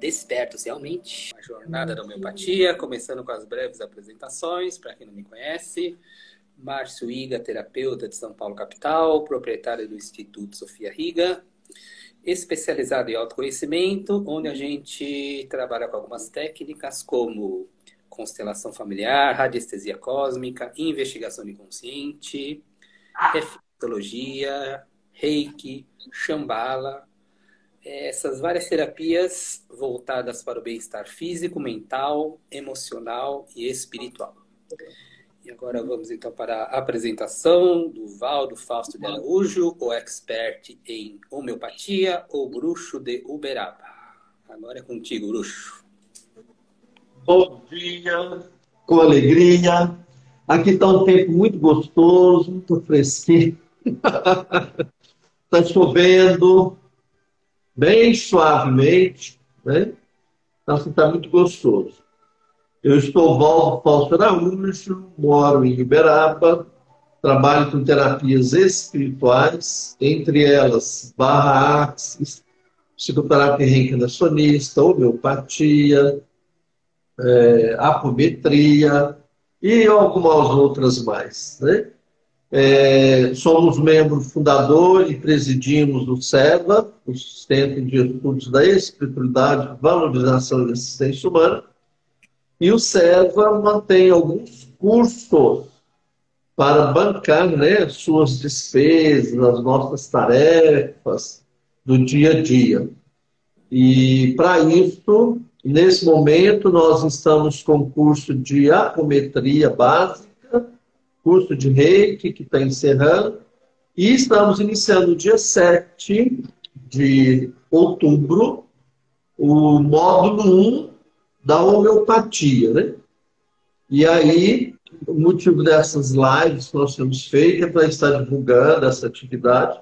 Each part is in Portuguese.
despertos realmente. A jornada da homeopatia, começando com as breves apresentações, para quem não me conhece. Márcio Higa, terapeuta de São Paulo, capital, proprietário do Instituto Sofia Higa, especializado em autoconhecimento, onde a gente trabalha com algumas técnicas como constelação familiar, radiestesia cósmica, investigação de inconsciente, reflexologia, reiki, shambhala, essas várias terapias voltadas para o bem-estar físico, mental, emocional e espiritual. E agora vamos então para a apresentação do Valdo Fausto de Araújo, o expert em homeopatia, o bruxo de Uberaba. Agora é contigo, bruxo. Bom dia, com alegria. Aqui está um tempo muito gostoso, muito fresquinho. Está chovendo bem suavemente, né? Então, está muito gostoso. Eu estou Valdo Fausto Araújo, moro em Uberaba, trabalho com terapias espirituais, entre elas barra axis, psicoterapia reencarnacionista, homeopatia, apometria e algumas outras mais, né? Somos membro fundador e presidimos o SEVA, o Centro de Estudos da Espiritualidade, Valorização e Assistência Humana, e o SEVA mantém alguns cursos para bancar, né, suas despesas, as nossas tarefas do dia a dia. E para isso, nesse momento, nós estamos com curso de apometria básica, curso de reiki, que está encerrando, e estamos iniciando no dia 7 de outubro o módulo 1 da homeopatia, né? E aí, o motivo dessas lives que nós temos feito é para estar divulgando essa atividade.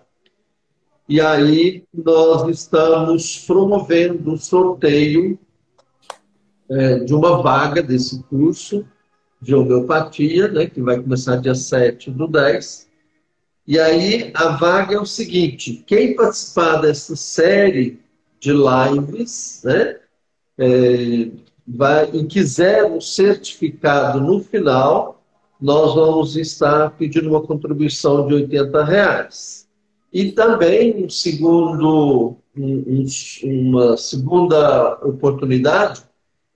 E aí, nós estamos promovendo um sorteio de uma vaga desse curso de homeopatia, né, que vai começar dia 7/10. E aí, a vaga é o seguinte: quem participar dessa série de lives, né, e quiser um certificado no final, nós vamos estar pedindo uma contribuição de R$80. E também uma segunda oportunidade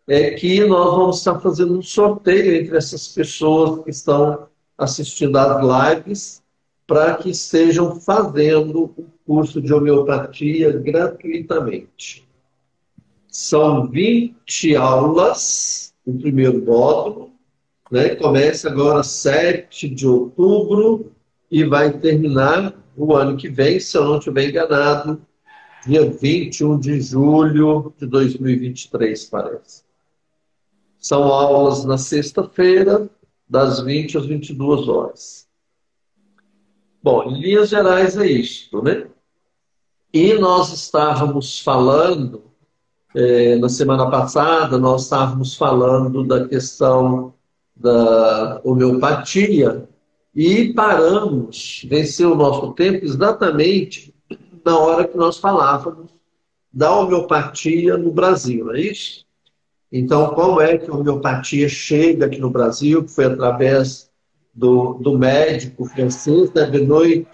é que nós vamos estar fazendo um sorteio entre essas pessoas que estão assistindo às lives para que estejam fazendo o curso de homeopatia gratuitamente. São 20 aulas no primeiro módulo, né? Começa agora 7 de outubro e vai terminar o ano que vem, se eu não estiver enganado, dia 21 de julho de 2023, parece. São aulas na sexta-feira, das 20 às 22 horas. Bom, em linhas gerais é isto, né? E nós estávamos falando, na semana passada, nós estávamos falando da questão da homeopatia e paramos, venceu o nosso tempo exatamente na hora que nós falávamos da homeopatia no Brasil, não é isso? Então, como é que a homeopatia chega aqui no Brasil, que foi através do médico francês, né, Benoît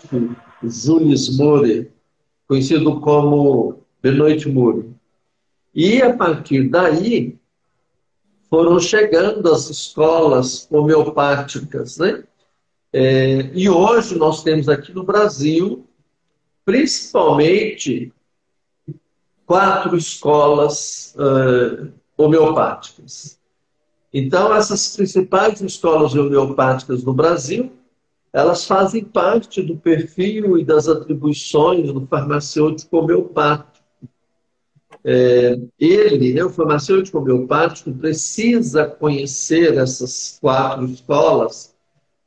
Julius Murray, conhecido como Benoît Murray. E, a partir daí, foram chegando as escolas homeopáticas, né? E hoje nós temos aqui no Brasil, principalmente, 4 escolas homeopáticas. Então, essas principais escolas homeopáticas no Brasil, elas fazem parte do perfil e das atribuições do farmacêutico homeopático. O farmacêutico homeopático, precisa conhecer essas 4 escolas,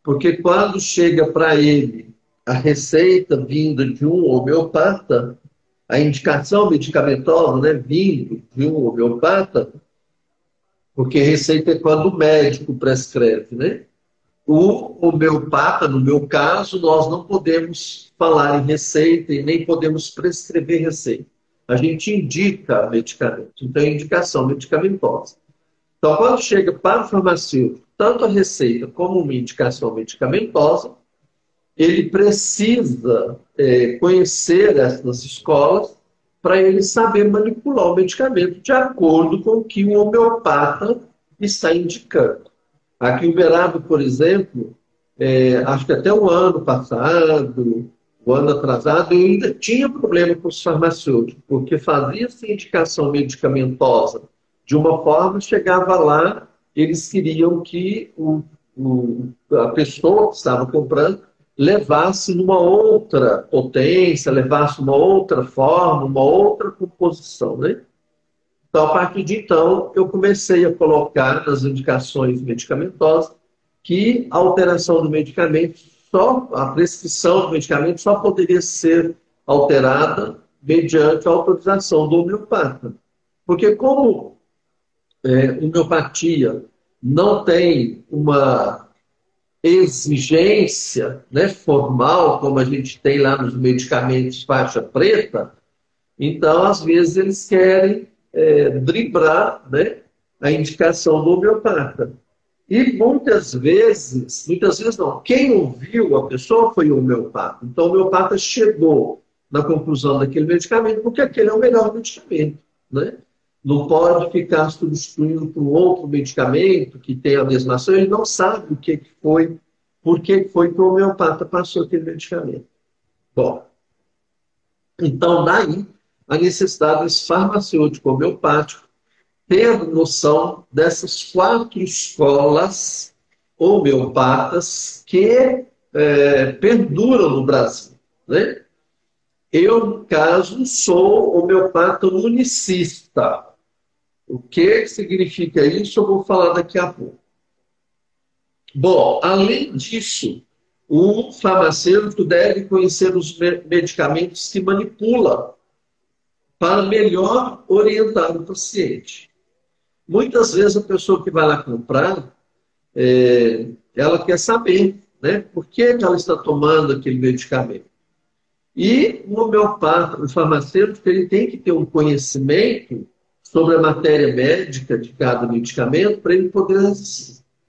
porque quando chega para ele a receita vinda de um homeopata, a indicação medicamentosa, né, vindo de um homeopata, porque receita é quando o médico prescreve, né? O homeopata, no meu caso, nós não podemos falar em receita e nem podemos prescrever receita. a gente indica medicamentos. Então, é indicação medicamentosa. Então, quando chega para o farmacêutico, tanto a receita como uma indicação medicamentosa, ele precisa conhecer essas escolas para ele saber manipular o medicamento de acordo com o que o homeopata está indicando. Aqui em Uberaba, por exemplo, acho que até o ano passado, o ano atrasado, eu ainda tinha problema com os farmacêuticos, porque fazia-se indicação medicamentosa de uma forma, chegava lá, eles queriam que a pessoa que estava comprando levasse numa outra potência, levasse uma outra forma, uma outra composição, né? Então, a partir de então, eu comecei a colocar nas indicações medicamentosas que a alteração do medicamento, a prescrição do medicamento só poderia ser alterada mediante a autorização do homeopata. Porque como homeopatia não tem uma exigência, né, formal, como a gente tem lá nos medicamentos faixa preta, então, às vezes, eles querem driblar, né, a indicação do homeopata. E muitas vezes não, quem ouviu a pessoa foi o homeopata. Então, o homeopata chegou na conclusão daquele medicamento porque aquele é o melhor medicamento, né? Não pode ficar substituindo por outro medicamento que tem a mesma ação, ele não sabe o que foi, por que foi que o homeopata passou aquele medicamento. Bom, então daí a necessidade desse farmacêutico homeopático ter noção dessas 4 escolas homeopatas que perduram no Brasil, né? Eu, no caso, sou homeopata unicista. O que significa isso? Eu vou falar daqui a pouco. Bom, além disso, o farmacêutico deve conhecer os medicamentos que manipula para melhor orientar o paciente. Muitas vezes a pessoa que vai lá comprar, ela quer saber, né, por que ela está tomando aquele medicamento. E o homeopata, o farmacêutico, ele tem que ter um conhecimento sobre a matéria médica de cada medicamento para ele poder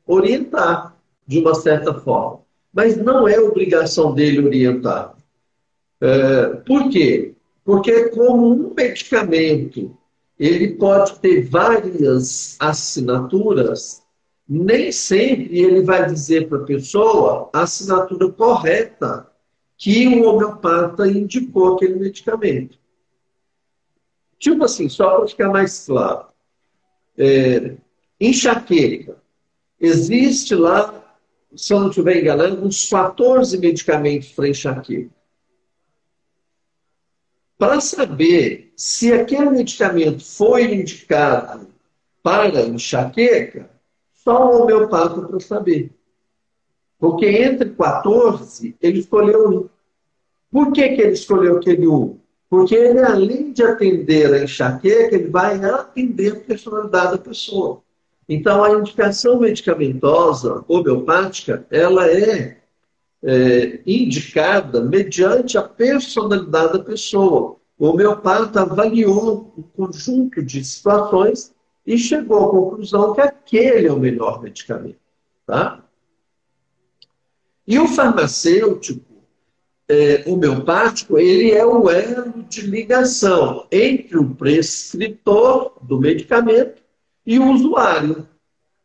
orientar de uma certa forma. Mas não é obrigação dele orientar. Por quê? Porque como um medicamento ele pode ter várias assinaturas, nem sempre ele vai dizer para a pessoa a assinatura correta que o homeopata indicou aquele medicamento. Tipo assim, só para ficar mais claro. Enxaqueca. Existe lá, se eu não estiver enganando, uns 14 medicamentos para enxaqueca. Para saber se aquele medicamento foi indicado para enxaqueca, só o homeopata para saber. Porque entre 14, ele escolheu um. Por que ele escolheu aquele um? Porque ele, além de atender a enxaqueca, ele vai atender a personalidade da pessoa. Então, a indicação medicamentosa homeopática, ela é indicada mediante a personalidade da pessoa. O homeopata avaliou um conjunto de situações e chegou à conclusão que aquele é o melhor medicamento. Tá? E o farmacêutico homeopático, ele é o elo de ligação entre o prescritor do medicamento e o usuário.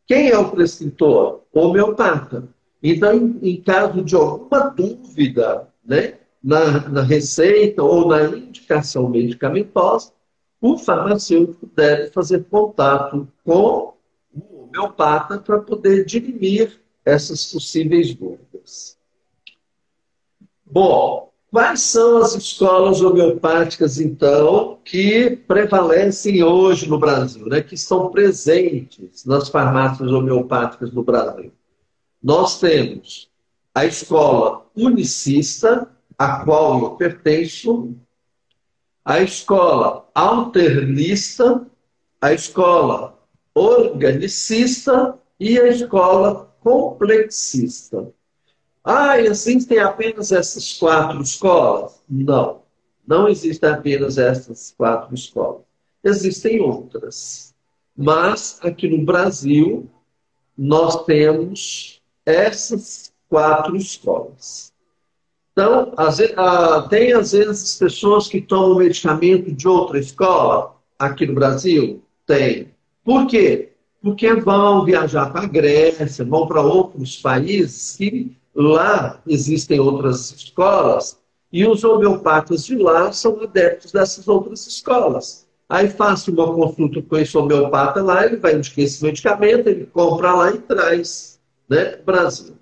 Quem é o prescritor? O homeopata. Então, em caso de alguma dúvida, né, na receita ou na indicação medicamentosa, o farmacêutico deve fazer contato com o homeopata para poder dirimir essas possíveis dúvidas. Bom, quais são as escolas homeopáticas, então, que prevalecem hoje no Brasil, né, que estão presentes nas farmácias homeopáticas do Brasil? Nós temos a escola unicista, a qual eu pertenço, a escola alternista, a escola organicista e a escola complexista. E existem apenas essas 4 escolas? Não. Não existem apenas essas 4 escolas. Existem outras. Mas, aqui no Brasil, nós temos essas 4 escolas. Então, tem às vezes pessoas que tomam medicamento de outra escola aqui no Brasil? Tem. Por quê? Porque vão viajar para a Grécia, vão para outros países que lá existem outras escolas e os homeopatas de lá são adeptos dessas outras escolas. Aí faço uma consulta com esse homeopata lá, ele vai indicar esse medicamento, ele compra lá e traz, né, para o Brasil.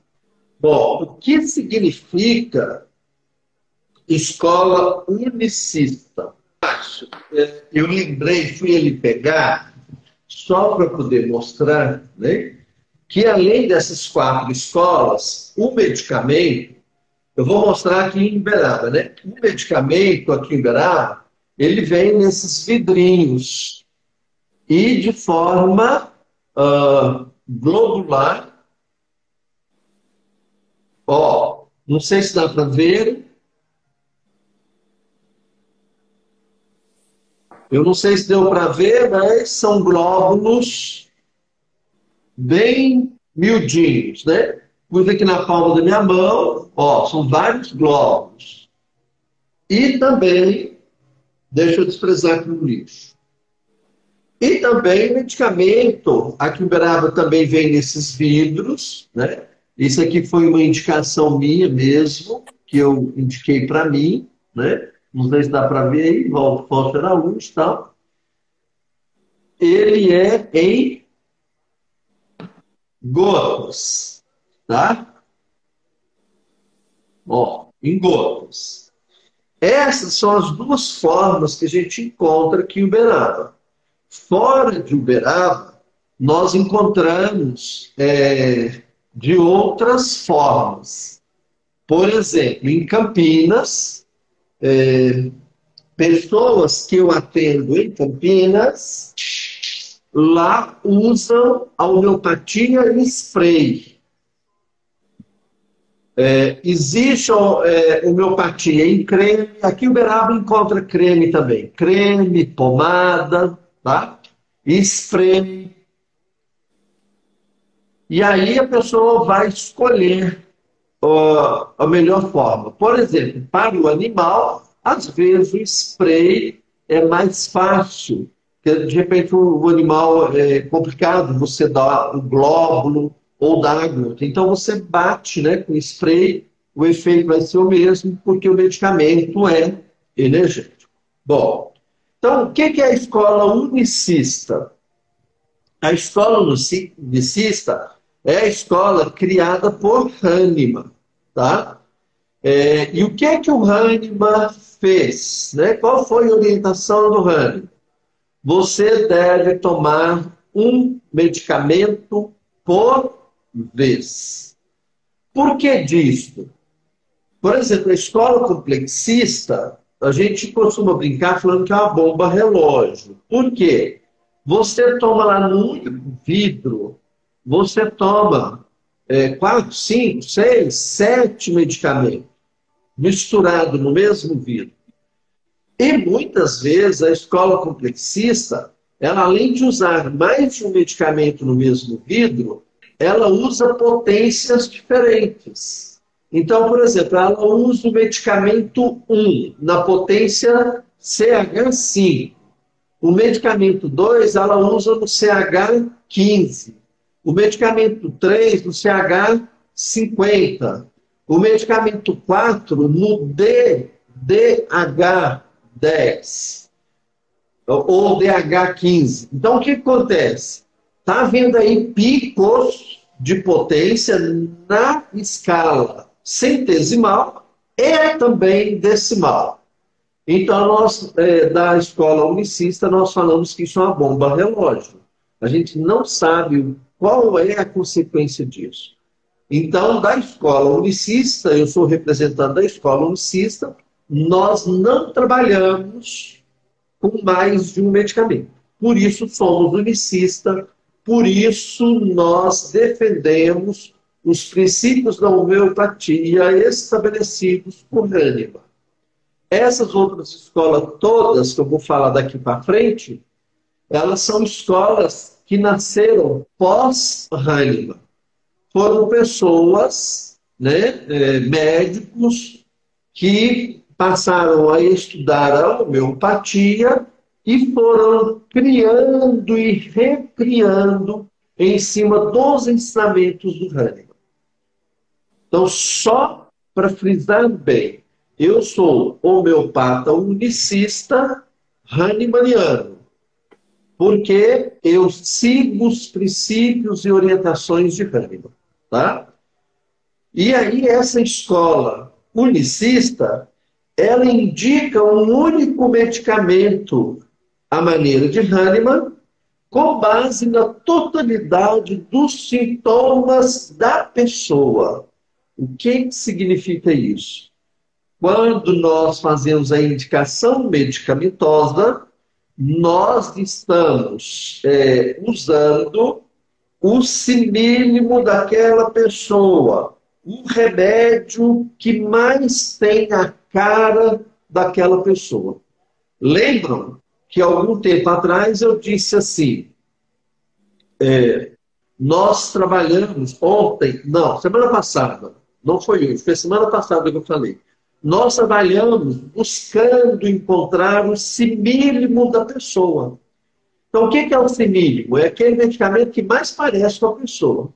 Bom, o que significa escola unicista? Eu lembrei, fui ele pegar, só para poder mostrar, né, que além dessas 4 escolas, o medicamento, eu vou mostrar aqui em Uberaba, né? O medicamento aqui em Uberaba, ele vem nesses vidrinhos e de forma globular. Ó, não sei se dá para ver. Eu não sei se deu para ver, mas são glóbulos bem miudinhos, né? Pus aqui na palma da minha mão, ó, são vários glóbulos. E também, deixa eu desprezar aqui no lixo. E também medicamento, aqui em Uberaba também vem nesses vidros, né? Isso aqui foi uma indicação minha mesmo, que eu indiquei para mim, né? Não sei se dá para ver aí, Walter Fausto Araújo e tal. Ele é em gotas, tá? Ó, em gotas. Essas são as 2 formas que a gente encontra aqui em Uberaba. Fora de Uberaba, nós encontramos de outras formas. Por exemplo, em Campinas, pessoas que eu atendo em Campinas, lá usam a homeopatia em spray. Existe homeopatia em creme. Aqui em Uberaba encontra creme também. Creme, pomada, tá? E spray. E aí a pessoa vai escolher a melhor forma. Por exemplo, para o animal, às vezes o spray é mais fácil. Porque, de repente, o animal é complicado, você dá o glóbulo ou dá a gota. Então, você bate, né, com spray, o efeito vai ser o mesmo, porque o medicamento é energético. Bom, então, o que é a escola unicista? A escola unicista é a escola criada por Hahnemann, tá? E o que o Hahnemann fez? Né? Qual foi a orientação do Hahnemann? Você deve tomar um medicamento por vez. Por que disso? Por exemplo, a escola complexista, a gente costuma brincar falando que é uma bomba relógio. Por quê? Você toma lá no vidro, você toma 4, 5, 6, 7 medicamentos misturados no mesmo vidro. E muitas vezes a escola complexista, ela além de usar mais de um medicamento no mesmo vidro, ela usa potências diferentes. Então, por exemplo, ela usa o medicamento 1 na potência CH5. O medicamento 2 ela usa no CH15. O medicamento 3 no CH50. O medicamento 4 no DH10 ou DH15. Então, o que acontece? Está havendo aí picos de potência na escala centesimal e também decimal. Então, nós, da escola unicista, nós falamos que isso é uma bomba relógio. A gente não sabe qual é a consequência disso. Então, da escola unicista, eu sou representante da escola unicista, nós não trabalhamos com mais de um medicamento. Por isso somos unicistas, por isso nós defendemos os princípios da homeopatia estabelecidos por Hahnemann. Essas outras escolas todas, que eu vou falar daqui para frente, elas são escolas que nasceram pós-Hahnemann. Foram pessoas, né, médicos, que passaram a estudar a homeopatia e foram criando e recriando em cima dos ensinamentos do Hahnemann. Então, só para frisar bem, eu sou homeopata unicista hahnemanniano, porque eu sigo os princípios e orientações de Hahnemann, tá? E aí essa escola unicista, ela indica um único medicamento à maneira de Hahnemann, com base na totalidade dos sintomas da pessoa. O que significa isso? Quando nós fazemos a indicação medicamentosa, nós estamos usando o simílimo daquela pessoa, um remédio que mais tem a cara daquela pessoa. Lembram que algum tempo atrás eu disse assim, nós trabalhamos ontem, não, semana passada, não foi hoje, foi semana passada que eu falei. Nós trabalhamos buscando encontrar o simílimo da pessoa. Então, o que é o simílimo? É aquele medicamento que mais parece com a pessoa.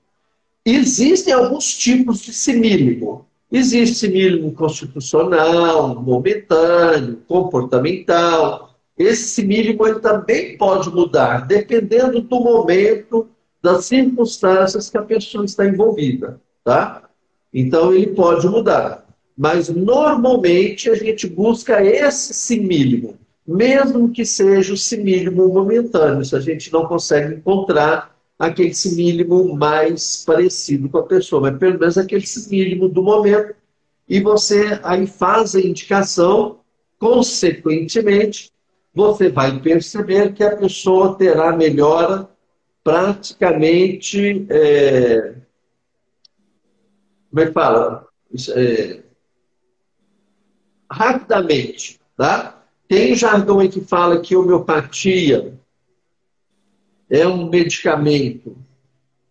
Existem alguns tipos de simílimo. Existe simílimo constitucional, momentâneo, comportamental. Esse simílimo ele também pode mudar, dependendo do momento, das circunstâncias que a pessoa está envolvida. Tá? Então, ele pode mudar. Mas, normalmente, a gente busca esse simílimo, mesmo que seja o simílimo momentâneo, se a gente não consegue encontrar aquele simílimo mais parecido com a pessoa, mas pelo menos aquele simílimo do momento, e você aí faz a indicação, consequentemente, você vai perceber que a pessoa terá melhora praticamente, como é que fala? Rapidamente, tá? Tem jargão aí que fala que homeopatia é um medicamento,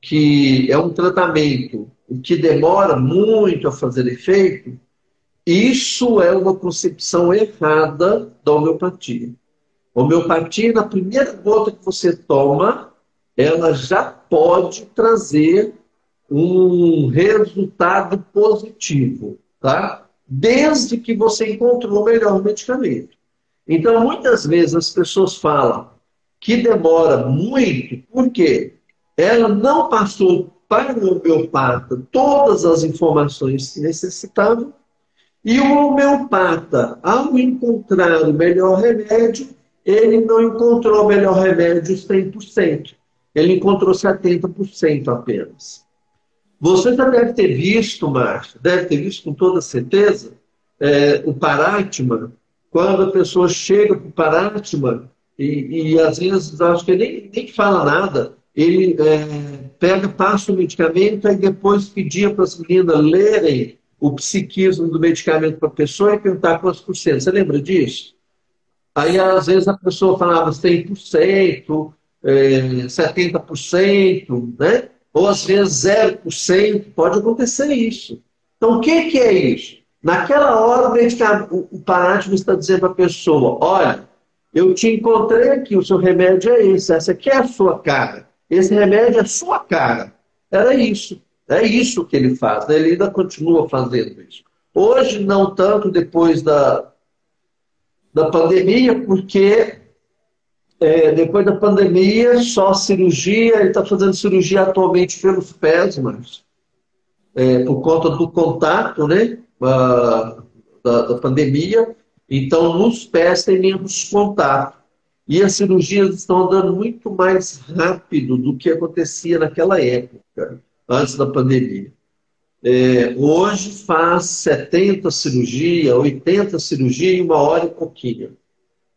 que é um tratamento que demora muito a fazer efeito. Isso é uma concepção errada da homeopatia. A homeopatia, na primeira gota que você toma, ela já pode trazer um resultado positivo, tá? Desde que você encontrou o melhor medicamento. Então, muitas vezes as pessoas falam que demora muito, porque ela não passou para o homeopata todas as informações que necessitava, e o homeopata, ao encontrar o melhor remédio, ele não encontrou o melhor remédio 100%. Ele encontrou 70% apenas. Você já deve ter visto, Márcio, deve ter visto com toda certeza, o Parathman, quando a pessoa chega para o Parathman, e às vezes acho que ele nem fala nada, ele passa o medicamento e depois pedia para as meninas lerem o psiquismo do medicamento para a pessoa e perguntar quantos por cento. Você lembra disso? Aí às vezes a pessoa falava 100%, 70%, né? Ou às vezes 0%, pode acontecer isso. Então, o que é isso? Naquela hora, o Parathman está dizendo para a pessoa, olha, eu te encontrei aqui, o seu remédio é esse, essa aqui é a sua cara, esse remédio é a sua cara. Era isso. É isso que ele faz, né? Ele ainda continua fazendo isso. Hoje, não tanto depois da pandemia, porque depois da pandemia, só cirurgia, ele está fazendo cirurgia atualmente pelos pés, mas por conta do contato, né, da pandemia. Então, nos pés tem menos contato. E as cirurgias estão andando muito mais rápido do que acontecia naquela época, antes da pandemia. Hoje faz 70 cirurgias, 80 cirurgias em 1 hora e pouquinho.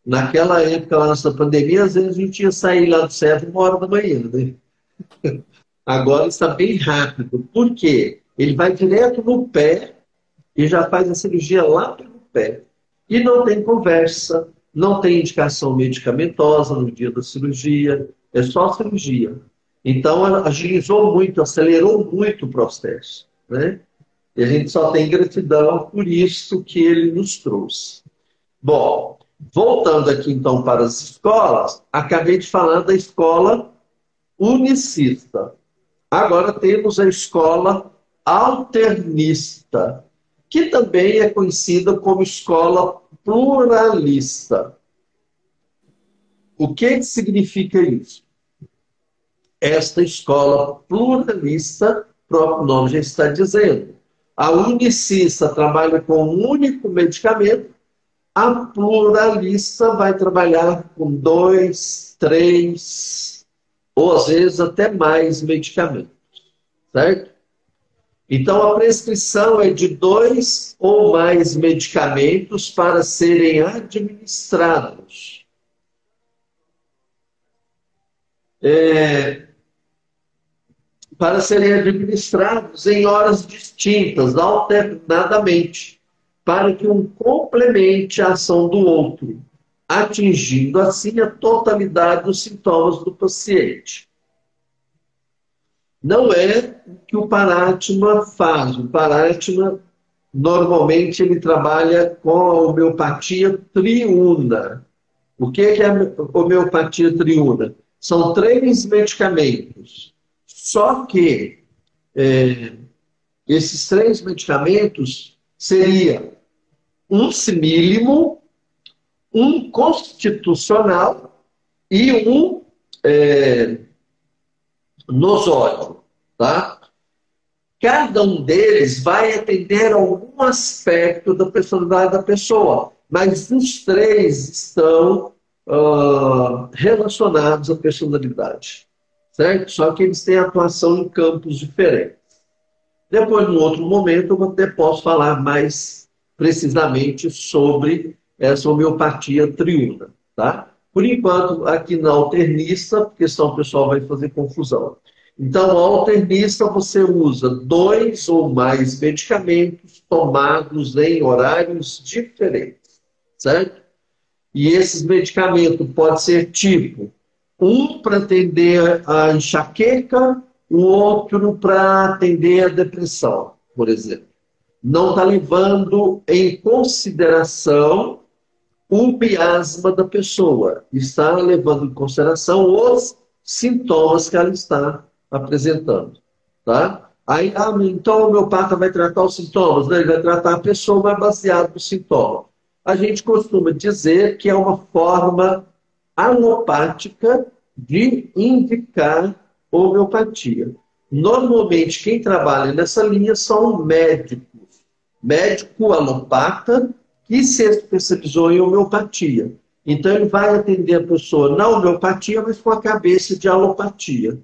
Naquela época, lá antes da pandemia, às vezes a gente ia sair lá do centro 1 hora da manhã, né? Agora está bem rápido. Por quê? Ele vai direto no pé e já faz a cirurgia lá pelo pé. E não tem conversa, não tem indicação medicamentosa no dia da cirurgia, é só cirurgia. Então, agilizou muito, acelerou muito o processo, né? E a gente só tem gratidão por isso que ele nos trouxe. Bom, voltando aqui então para as escolas, acabei de falar da escola unicista. Agora temos a escola alternista, que também é conhecida como escola pluralista. O que significa isso? Esta escola pluralista, o próprio nome já está dizendo. A unicista trabalha com um único medicamento, a pluralista vai trabalhar com 2, 3, ou às vezes até mais medicamentos, certo? Então, a prescrição é de 2 ou mais medicamentos para serem administrados. Para serem administrados em horas distintas, alternadamente, para que um complemente a ação do outro, atingindo assim a totalidade dos sintomas do paciente. Não é o que o Paratima faz. O Paratima, normalmente, ele trabalha com a homeopatia triuna. O que é a homeopatia triuna? São 3 medicamentos. Só que esses 3 medicamentos seriam um simílimo, um constitucional e um nosódio, tá? Cada um deles vai atender a algum aspecto da personalidade da pessoa, mas os 3 estão relacionados à personalidade, certo? Só que eles têm atuação em campos diferentes. Depois, num outro momento, eu até posso falar mais precisamente sobre essa homeopatia triuna, tá? Por enquanto, aqui na alternista, porque senão o pessoal vai fazer confusão. Então, a alternista você usa 2 ou mais medicamentos tomados em horários diferentes, certo? E esses medicamentos podem ser tipo, um para atender a enxaqueca, o outro para atender a depressão, por exemplo. Não está levando em consideração o miasma da pessoa. Está levando em consideração os sintomas que ela está apresentando. Tá? Aí, então o homeopata vai tratar os sintomas, né? Ele vai tratar a pessoa, mas baseado no sintoma. A gente costuma dizer que é uma forma alopática de indicar homeopatia. Normalmente, quem trabalha nessa linha são médicos. Médico alopata que se especializou em homeopatia. Então, ele vai atender a pessoa na homeopatia, mas com a cabeça de alopatia.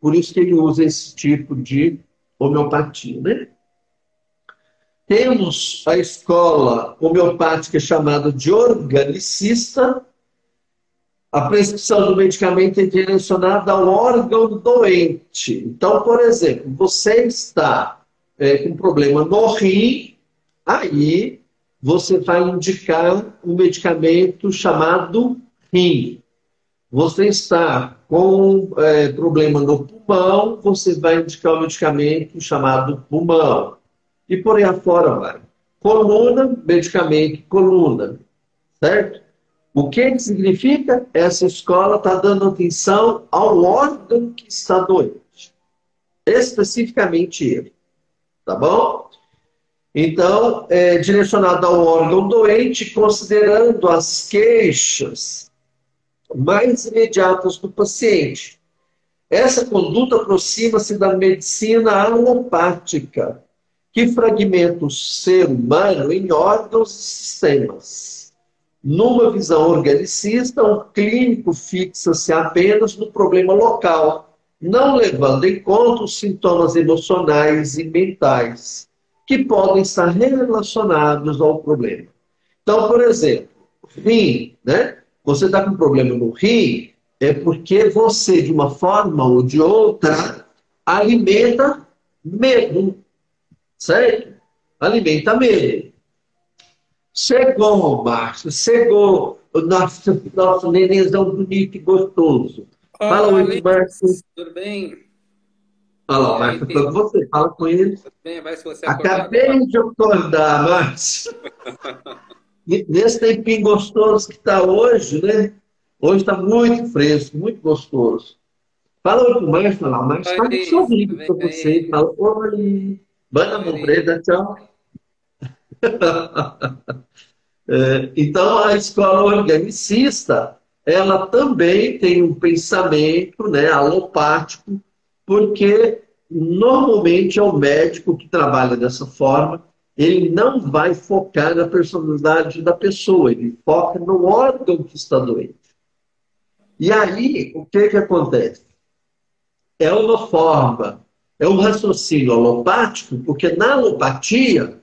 Por isso que ele usa esse tipo de homeopatia, né? Temos a escola homeopática chamada de organicista. A prescrição do medicamento é direcionada ao órgão doente. Então, por exemplo, você está com problema no rim, aí você vai indicar um medicamento chamado rim. Você está com problema no pulmão, você vai indicar um medicamento chamado pulmão. E por aí afora vai. Coluna, medicamento coluna. Certo? O que significa? Essa escola está dando atenção ao órgão que está doente. Especificamente ele. Tá bom? Então, é direcionado ao órgão doente, considerando as queixas mais imediatas do paciente. Essa conduta aproxima-se da medicina alopática, que fragmenta o ser humano em órgãos e sistemas. Numa visão organicista, o clínico fixa-se apenas no problema local, não levando em conta os sintomas emocionais e mentais, que podem estar relacionados ao problema. Então, por exemplo, rim, né? Você está com problema no rim, é porque você, de uma forma ou de outra, alimenta medo. Certo? Alimenta medo. Chegou, Márcio, chegou o nosso nenenzão bonito e gostoso. Fala Olá, oi pro Márcio. Alex, tudo bem? Fala, E ó, aí, Márcio, tá com você, fala com ele. tudo bem? Vai se você acordou agora. Acabei de acordar, Márcio. Nesse tempinho gostoso que está hoje, né? Hoje está muito fresco, muito gostoso. Fala oi pro Márcio, fala, o Márcio está muito Oi, tudo sorrindo bem para você. aí? Fala, oi. Banda mão Oi. preta, tchau. Então, a escola organicista, ela também tem um pensamento, né, alopático, porque normalmente é o médico que trabalha dessa forma, ele não vai focar na personalidade da pessoa, ele foca no órgão que está doente. E aí, o que acontece? É uma forma, é um raciocínio alopático, porque na alopatia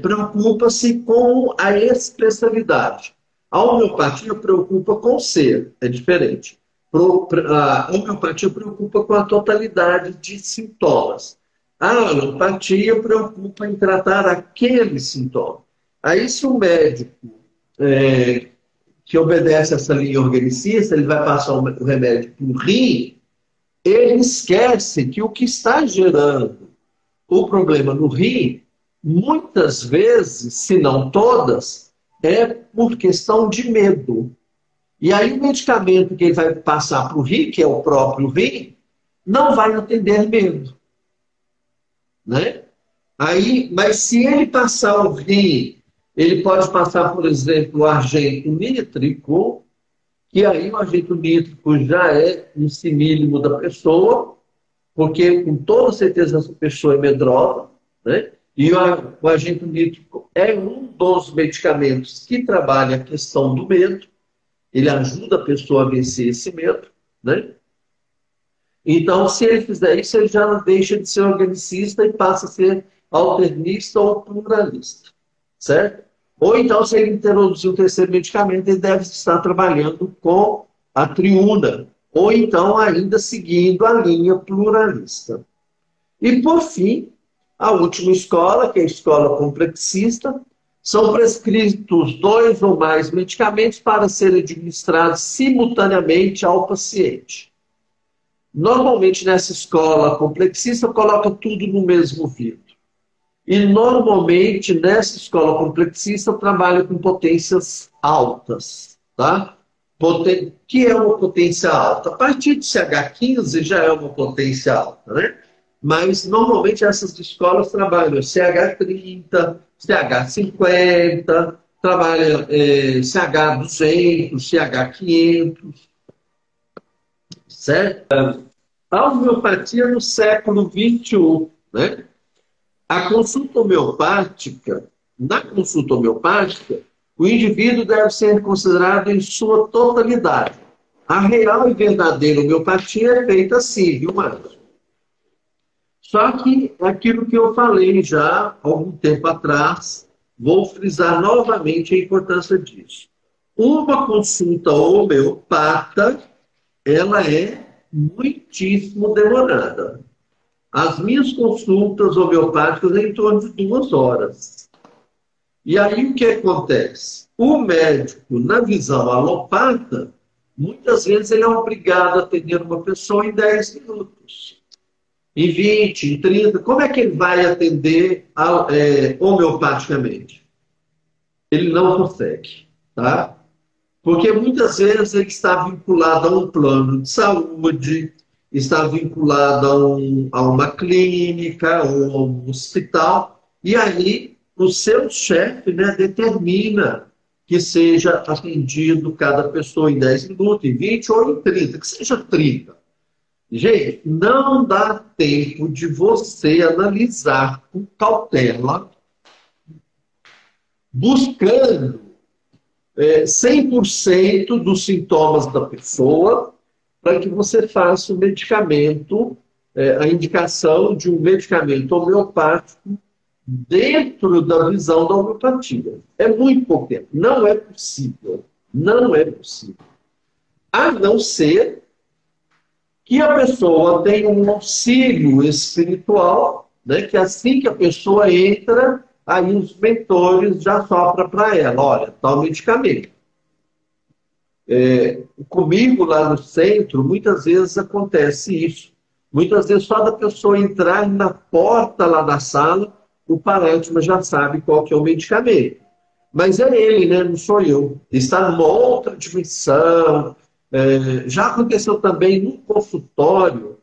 preocupa-se com a especialidade. A homeopatia preocupa com o ser, é diferente. A homeopatia preocupa com a totalidade de sintomas. A alopatia preocupa em tratar aquele sintoma. Aí, se o médico que obedece a essa linha organicista, ele vai passar o remédio para o rim, ele esquece que o que está gerando o problema no rim, muitas vezes, se não todas, é por questão de medo. E aí o medicamento que ele vai passar para o rim, que é o próprio rim, não vai atender medo. Né? Aí, mas se ele passar o rim, ele pode passar, por exemplo, o argento nítrico, que aí o argento nítrico já é um simílimo da pessoa, porque com toda certeza essa pessoa é medrosa, né? E o agente nítrico é um dos medicamentos que trabalha a questão do medo, ele ajuda a pessoa a vencer esse medo, né? Então, se ele fizer isso, ele já deixa de ser organicista e passa a ser alternista ou pluralista, certo? Ou então, se ele introduzir o terceiro medicamento, ele deve estar trabalhando com a triuna, ou então ainda seguindo a linha pluralista. E, por fim, a última escola, que é a escola complexista, são prescritos 2 ou mais medicamentos para serem administrados simultaneamente ao paciente. Normalmente, nessa escola complexista, coloca tudo no mesmo vidro. E, normalmente, nessa escola complexista, trabalha com potências altas, tá? Que é uma potência alta? A partir de CH15 já é uma potência alta, né? Mas, normalmente, essas escolas trabalham CH30, CH50, trabalham CH200, CH500, certo? A homeopatia no século XXI, né? A consulta homeopática, na consulta homeopática, o indivíduo deve ser considerado em sua totalidade. A real e verdadeira homeopatia é feita assim, viu, Márcio? Só que aquilo que eu falei já há algum tempo atrás, vou frisar novamente a importância disso. Uma consulta homeopata, ela é muitíssimo demorada. As minhas consultas homeopáticas é em torno de 2 horas. E aí o que acontece? O médico, na visão alopata, muitas vezes ele é obrigado a atender uma pessoa em 10 minutos. Em 20, em 30. Como é que ele vai atender homeopaticamente? Ele não consegue. Tá? Porque muitas vezes ele está vinculado a um plano de saúde, está vinculado a uma clínica ou a um hospital, e aí o seu chefe, né, determina que seja atendido cada pessoa em 10 minutos, em 20 ou em 30, que seja 30. Gente, não dá tempo de você analisar com cautela, buscando 100% dos sintomas da pessoa, para que você faça o medicamento, a indicação de um medicamento homeopático dentro da visão da homeopatia. É muito pouco tempo. Não é possível. Não é possível. A não ser que a pessoa tenha um auxílio espiritual, né, que assim que a pessoa entra aí os mentores já sopram para ela, olha, tal medicamento. Comigo lá no centro, muitas vezes acontece isso. Muitas vezes só da pessoa entrar na porta lá da sala, o parântimo já sabe qual que é o medicamento. Mas é ele, né? Não sou eu. Ele está numa outra dimensão. Já aconteceu também no consultório,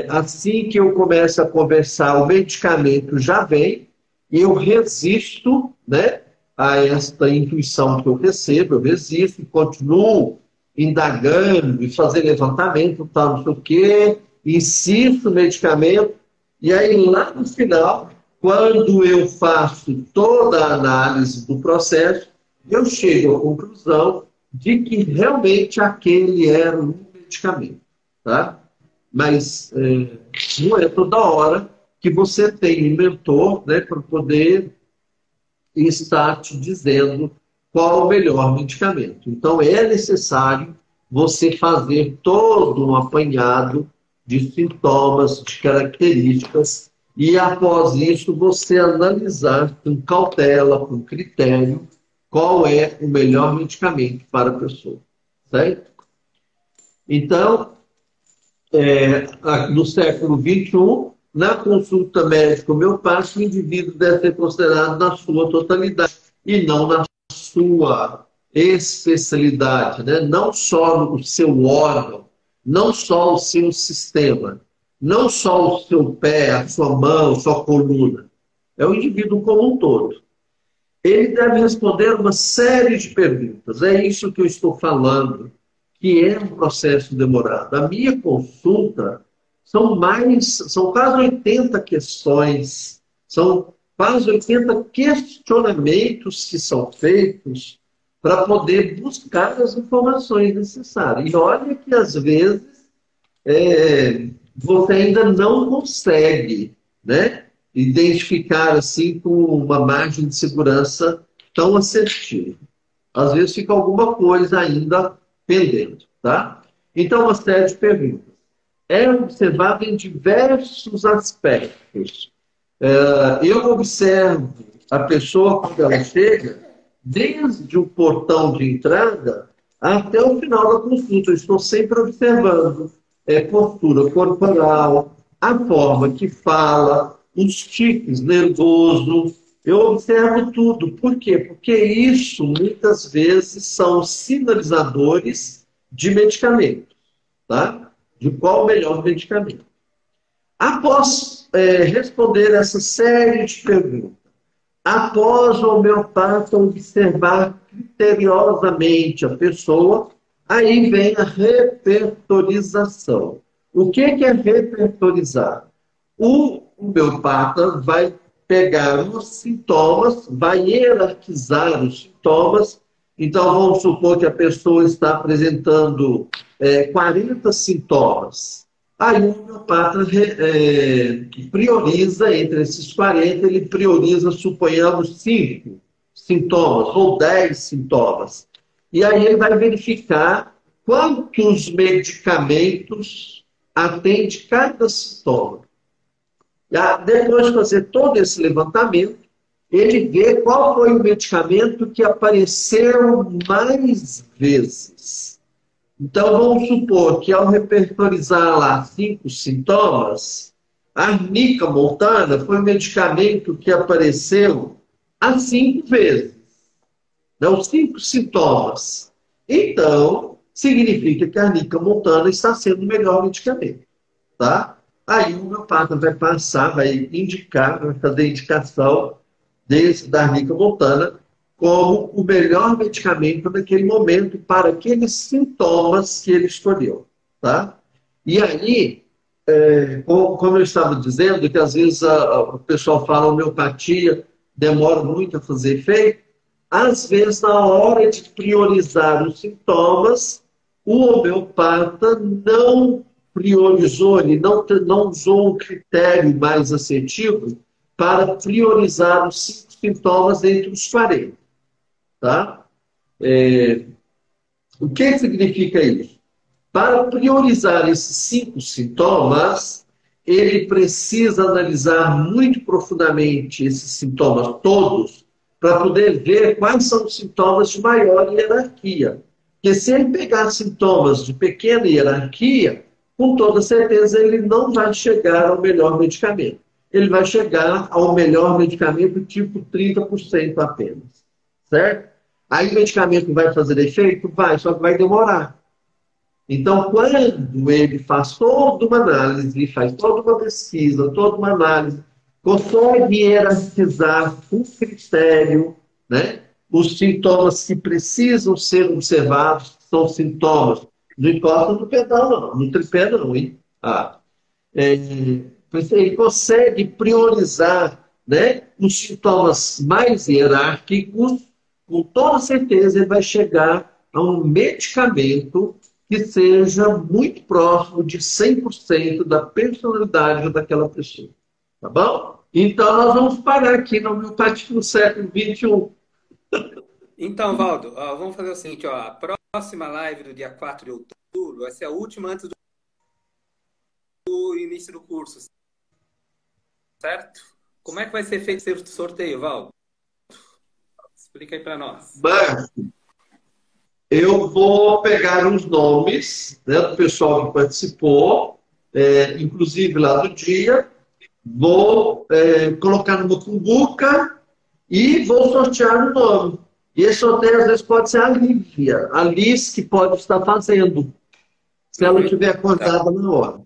assim que eu começo a conversar, o medicamento já vem, e eu resisto, né, a esta intuição que eu recebo, eu resisto e continuo indagando e fazer levantamento, tal, não sei o quê, insisto no medicamento, e aí lá no final, quando eu faço toda a análise do processo, eu chego à conclusão de que realmente aquele era um medicamento, tá? Mas não é toda hora que você tem um mentor, né, para poder estar te dizendo qual o melhor medicamento. Então, é necessário você fazer todo um apanhado de sintomas, de características, e após isso você analisar com cautela, com critério, qual é o melhor medicamento para a pessoa. Certo? Então, no século XXI, na consulta médico-homeopática, o indivíduo deve ser considerado na sua totalidade e não na sua especialidade, né? Não só o seu órgão, não só o seu sistema, não só o seu pé, a sua mão, a sua coluna. É o indivíduo como um todo. Ele deve responder uma série de perguntas. É isso que eu estou falando, que é um processo demorado. A minha consulta são quase 80 questões, são quase 80 questionamentos que são feitos para poder buscar as informações necessárias. E olha que, às vezes, você ainda não consegue, né, identificar assim com uma margem de segurança tão assertiva. Às vezes fica alguma coisa ainda pendendo, tá? Então, uma série de perguntas. É observado em diversos aspectos. Eu observo a pessoa quando ela chega, desde o portão de entrada até o final da consulta. Eu estou sempre observando postura corporal, a forma que fala, os tiques nervosos. Eu observo tudo. Por quê? Porque isso, muitas vezes, são sinalizadores de medicamentos, tá? De qual o melhor medicamento. Após responder essa série de perguntas, após o homeopata observar criteriosamente a pessoa, aí vem a repertorização. O que é repertorizar? O homeopata vai pegar os sintomas, vai hierarquizar os sintomas. Então, vamos supor que a pessoa está apresentando 40 sintomas. Aí o homeopata prioriza entre esses 40, ele prioriza, suponhamos, 5 sintomas ou 10 sintomas. E aí ele vai verificar quantos medicamentos atende cada sintoma. Depois de fazer todo esse levantamento, ele vê qual foi o medicamento que apareceu mais vezes. Então, vamos supor que ao repertorizar lá 5 sintomas, a arnica montana foi um medicamento que apareceu há 5 vezes. Não, 5 sintomas. Então, significa que a arnica montana está sendo o melhor medicamento. Tá? Aí o homeopata vai passar, vai indicar, vai fazer indicação da arnica montana como o melhor medicamento naquele momento para aqueles sintomas que ele escolheu. Tá? E aí, como eu estava dizendo, que às vezes o pessoal fala homeopatia demora muito a fazer efeito, às vezes na hora de priorizar os sintomas, o homeopata não priorizou, ele não usou um critério mais assertivo para priorizar os 5 sintomas entre os 40. Tá? O que significa isso? Para priorizar esses 5 sintomas, ele precisa analisar muito profundamente esses sintomas todos para poder ver quais são os sintomas de maior hierarquia. Porque se ele pegar sintomas de pequena hierarquia, com toda certeza ele não vai chegar ao melhor medicamento. Ele vai chegar ao melhor medicamento tipo 30% apenas. Certo? Aí o medicamento vai fazer efeito? Vai, só que vai demorar. Então, quando ele faz toda uma análise, faz toda uma pesquisa, toda uma análise, consegue hierarquizar com critério, né, os sintomas que precisam ser observados, que são sintomas. Não encosta no pedal, não. No tripé, não, hein? Ele consegue priorizar, né, os sintomas mais hierárquicos, com toda certeza ele vai chegar a um medicamento que seja muito próximo de 100% da personalidade daquela pessoa. Tá bom? Então, nós vamos parar aqui na homeopatia no século XXI. Então, Valdo, vamos fazer o seguinte, a próxima live do dia 4 de outubro vai ser a última antes do início do curso, certo? Como é que vai ser feito esse sorteio, Valdo? Explica aí para nós. Marco, eu vou pegar os nomes, né, do pessoal que participou, inclusive lá do dia, vou colocar numa cumbuca e vou sortear o nome. E esse sorteio, às vezes, pode ser a Lívia, a Liz, que pode estar fazendo, se ela estiver acordada na hora.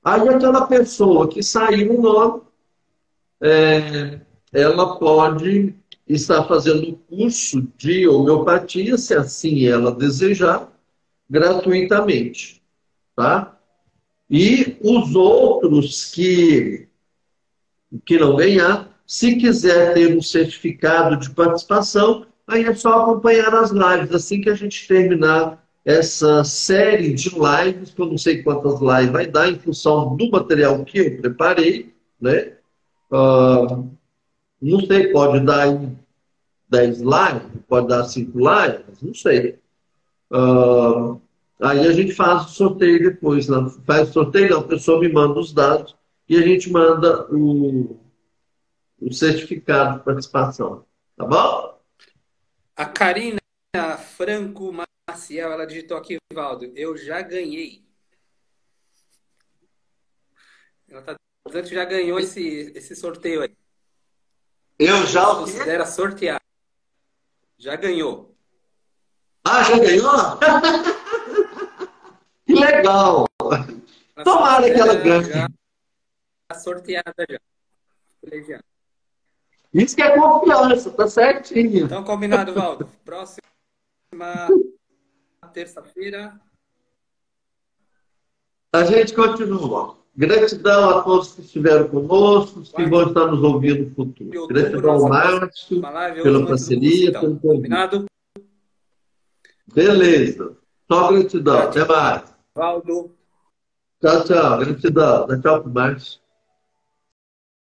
Aí, aquela pessoa que saiu o nome, ela pode estar fazendo o curso de homeopatia, se assim ela desejar, gratuitamente. Tá? E os outros que não ganhar, se quiser ter um certificado de participação, aí é só acompanhar as lives. Assim que a gente terminar essa série de lives, que eu não sei quantas lives vai dar, em função do material que eu preparei, né? Não sei, pode dar 10 lives, pode dar 5 lives, não sei. Aí a gente faz o sorteio depois. Né? Faz o sorteio, não, a pessoa me manda os dados e a gente manda o certificado de participação. Tá bom? A Karina Franco Maciel, ela digitou aqui, Valdo, eu já ganhei. Ela está dizendo que já ganhou esse sorteio aí. Eu já considera sortear. Já ganhou. Ah, já ganhou? Que legal! Tomara que ela ganhe. Já sorteada já. Isso que é confiança, tá certinho. Então, combinado, Valdo. Próxima terça-feira. A gente continua. Gratidão a todos que estiveram conosco, que vão estar nos ouvindo no futuro. Gratidão ao Márcio, pela parceria, pelo convite. Combinado? Beleza. Só gratidão. Até mais. Valdo. Tchau, tchau. Gratidão. Dá tchau pro Márcio.